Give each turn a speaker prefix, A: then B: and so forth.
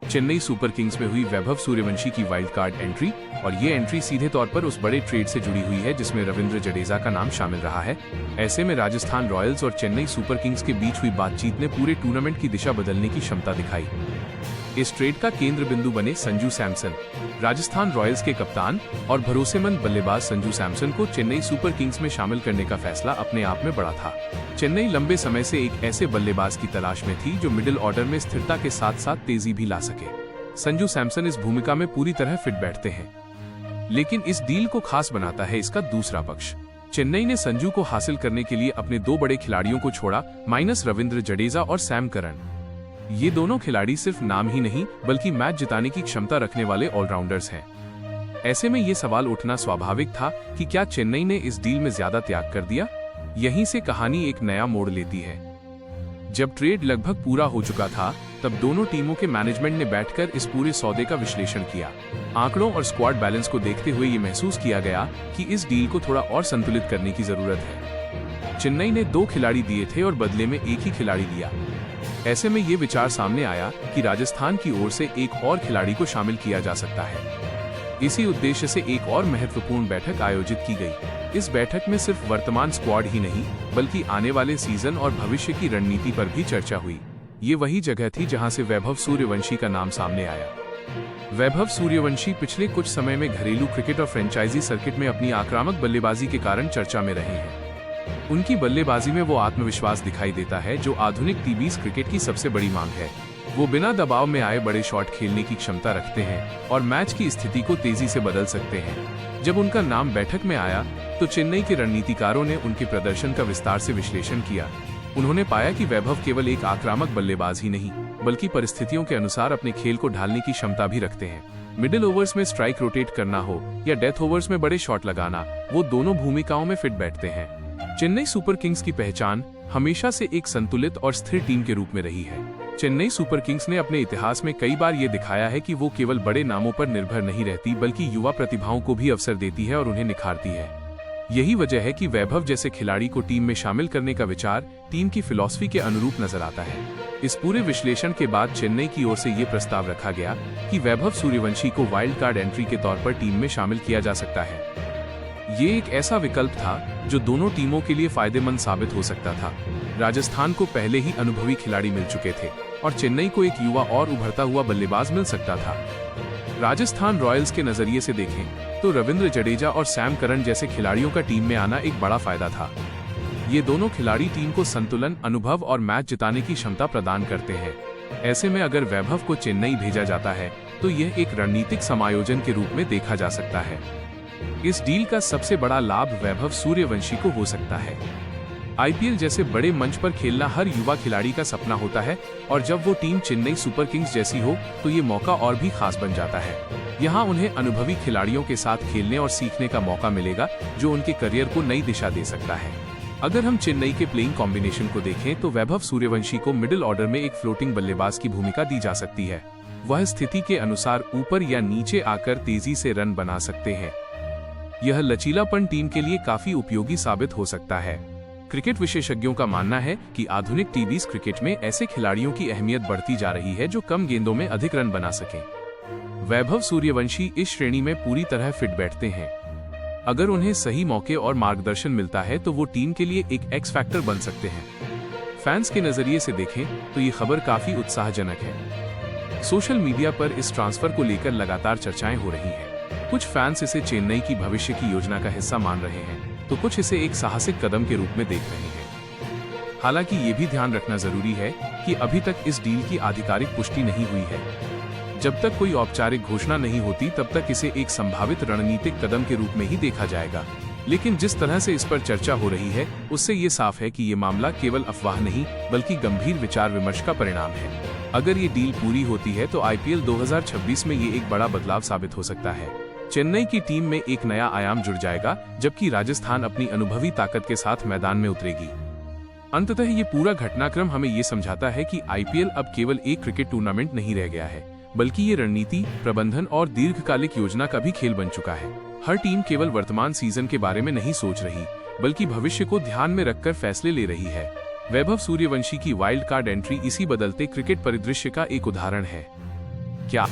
A: Chennai super Kings में हुई वैभव सूर्यवंशी की वाइल्ड कार्ड एंट्री, और ये एंट्री सीधे तौर पर उस बड़े ट्रेड से जुड़ी हुई है जिसमें रविंद्र जडेजा का नाम शामिल रहा है। ऐसे में राजस्थान रॉयल्स और चेन्नई सुपर किंग्स के बीच हुई बातचीत ने पूरे टूर्नामेंट की दिशा बदलने की क्षमता दिखाई। इस ट्रेड का केंद्र बिंदु बने संजू सैमसन। राजस्थान रॉयल्स के कप्तान और भरोसेमंद बल्लेबाज संजू सैमसन को चेन्नई सुपर किंग्स में शामिल करने का फैसला अपने आप में बड़ा था। चेन्नई लंबे समय से एक ऐसे बल्लेबाज की तलाश में थी जो मिडिल ऑर्डर में स्थिरता के साथ साथ तेजी भी ला सके। संजू सैमसन इस भूमिका में पूरी तरह फिट बैठते हैं। लेकिन इस डील को खास बनाता है इसका दूसरा पक्ष। चेन्नई ने संजू को हासिल करने के लिए अपने दो बड़े खिलाड़ियों को छोड़ा, माइनस रविंद्र जडेजा और सैम करन। ये दोनों खिलाड़ी सिर्फ नाम ही नहीं बल्कि मैच जिताने की क्षमता रखने वाले ऑलराउंडर्स हैं। ऐसे में ये सवाल उठना स्वाभाविक था कि क्या चेन्नई ने इस डील में ज्यादा त्याग कर दिया। यहीं से कहानी एक नया मोड़ लेती है। जब ट्रेड लगभग पूरा हो चुका था तब दोनों टीमों के मैनेजमेंट ने बैठकर इस पूरे सौदे का विश्लेषण किया। आंकड़ों और स्क्वाड बैलेंस को देखते हुए ये महसूस किया गया कि इस डील को थोड़ा और संतुलित करने की जरूरत है। चेन्नई ने 2 खिलाड़ी दिए थे और बदले में एक ही खिलाड़ी लिया। ऐसे में ये विचार सामने आया कि राजस्थान की ओर से एक और खिलाड़ी को शामिल किया जा सकता है। इसी उद्देश्य से एक और महत्वपूर्ण बैठक आयोजित की गई। इस बैठक में सिर्फ वर्तमान स्क्वाड ही नहीं बल्कि आने वाले सीजन और भविष्य की रणनीति पर भी चर्चा हुई। ये वही जगह थी जहां से वैभव सूर्यवंशी का नाम सामने आया। वैभव सूर्यवंशी पिछले कुछ समय में घरेलू क्रिकेट और फ्रेंचाइजी सर्किट में अपनी आक्रामक बल्लेबाजी के कारण चर्चा में रहे हैं। उनकी बल्लेबाजी में वो आत्मविश्वास दिखाई देता है जो आधुनिक टी20 क्रिकेट की सबसे बड़ी मांग है। वो बिना दबाव में आए बड़े शॉट खेलने की क्षमता रखते हैं और मैच की स्थिति को तेजी से बदल सकते हैं। जब उनका नाम बैठक में आया तो चेन्नई के रणनीतिकारों ने उनके प्रदर्शन का विस्तार से विश्लेषण किया। उन्होंने पाया कि वैभव केवल एक आक्रामक बल्लेबाज ही नहीं बल्कि परिस्थितियों के अनुसार अपने खेल को ढालने की क्षमता भी रखते हैं। मिडिल ओवर्स में स्ट्राइक रोटेट करना हो या डेथ ओवर्स में बड़े शॉट लगाना, वो दोनों भूमिकाओं में फिट बैठते हैं। चेन्नई सुपर किंग्स की पहचान हमेशा से एक संतुलित और स्थिर टीम के रूप में रही है। चेन्नई सुपर किंग्स ने अपने इतिहास में कई बार ये दिखाया है कि वो केवल बड़े नामों पर निर्भर नहीं रहती बल्कि युवा प्रतिभाओं को भी अवसर देती है और उन्हें निखारती है। यही वजह है कि वैभव जैसे खिलाड़ी को टीम में शामिल करने का विचार टीम की फिलॉसफी के अनुरूप नजर आता है। इस पूरे विश्लेषण के बाद चेन्नई की ओर से ये प्रस्ताव रखा गया कि वैभव सूर्यवंशी को वाइल्ड कार्ड एंट्री के तौर पर टीम में शामिल किया जा सकता है। ये एक ऐसा विकल्प था जो दोनों टीमों के लिए फायदेमंद साबित हो सकता था। राजस्थान को पहले ही अनुभवी खिलाड़ी मिल चुके थे और चेन्नई को एक युवा और उभरता हुआ बल्लेबाज मिल सकता था। राजस्थान रॉयल्स के नजरिए से देखें तो रविंद्र जडेजा और सैम करन जैसे खिलाड़ियों का टीम में आना एक बड़ा फायदा था। ये दोनों खिलाड़ी टीम को संतुलन, अनुभव और मैच जिताने की क्षमता प्रदान करते हैं। ऐसे में अगर वैभव को चेन्नई भेजा जाता है तो यह एक रणनीतिक समायोजन के रूप में देखा जा सकता है। इस डील का सबसे बड़ा लाभ वैभव सूर्यवंशी को हो सकता है। आईपीएल जैसे बड़े मंच पर खेलना हर युवा खिलाड़ी का सपना होता है और जब वो टीम चेन्नई सुपर किंग्स जैसी हो तो ये मौका और भी खास बन जाता है। यहाँ उन्हें अनुभवी खिलाड़ियों के साथ खेलने और सीखने का मौका मिलेगा जो उनके करियर को नई दिशा दे सकता है। अगर हम चेन्नई के प्लेइंग कॉम्बिनेशन को देखें तो वैभव सूर्यवंशी को मिडिल ऑर्डर में एक फ्लोटिंग बल्लेबाज की भूमिका दी जा सकती है। वह स्थिति के अनुसार ऊपर या नीचे आकर तेजी से रन बना सकते हैं। यह लचीलापन टीम के लिए काफी उपयोगी साबित हो सकता है। क्रिकेट विशेषज्ञों का मानना है कि आधुनिक टी20 क्रिकेट में ऐसे खिलाड़ियों की अहमियत बढ़ती जा रही है जो कम गेंदों में अधिक रन बना सकें। वैभव सूर्यवंशी इस श्रेणी में पूरी तरह फिट बैठते हैं। अगर उन्हें सही मौके और मार्गदर्शन मिलता है तो वो टीम के लिए एक एक्स फैक्टर बन सकते हैं। फैंस के नजरिए से देखें तो ये खबर काफी उत्साहजनक है। सोशल मीडिया पर इस ट्रांसफर को लेकर लगातार चर्चाएं हो रही हैं। कुछ फैंस इसे चेन्नई की भविष्य की योजना का हिस्सा मान रहे हैं तो कुछ इसे एक साहसिक कदम के रूप में देख रहे हैं। हालांकि ये भी ध्यान रखना जरूरी है कि अभी तक इस डील की आधिकारिक पुष्टि नहीं हुई है। जब तक कोई औपचारिक घोषणा नहीं होती तब तक इसे एक संभावित रणनीतिक कदम के रूप में ही देखा जाएगा। लेकिन जिस तरह से इस पर चर्चा हो रही है उससे ये साफ है कि ये मामला केवल अफवाह नहीं बल्कि गंभीर विचार विमर्श का परिणाम है। अगर ये डील पूरी होती है तो आईपीएल 2026 में ये एक बड़ा बदलाव साबित हो सकता है। चेन्नई की टीम में एक नया आयाम जुड़ जाएगा जबकि राजस्थान अपनी अनुभवी ताकत के साथ मैदान में उतरेगी। अंततः ये पूरा घटनाक्रम हमें ये समझाता है कि आईपीएल अब केवल एक क्रिकेट टूर्नामेंट नहीं रह गया है बल्कि ये रणनीति, प्रबंधन और दीर्घकालिक योजना का भी खेल बन चुका है। हर टीम केवल वर्तमान सीजन के बारे में नहीं सोच रही बल्कि भविष्य को ध्यान में रखकर फैसले ले रही है। वैभव सूर्यवंशी की वाइल्ड कार्ड एंट्री इसी बदलते क्रिकेट परिदृश्य का एक उदाहरण है। क्या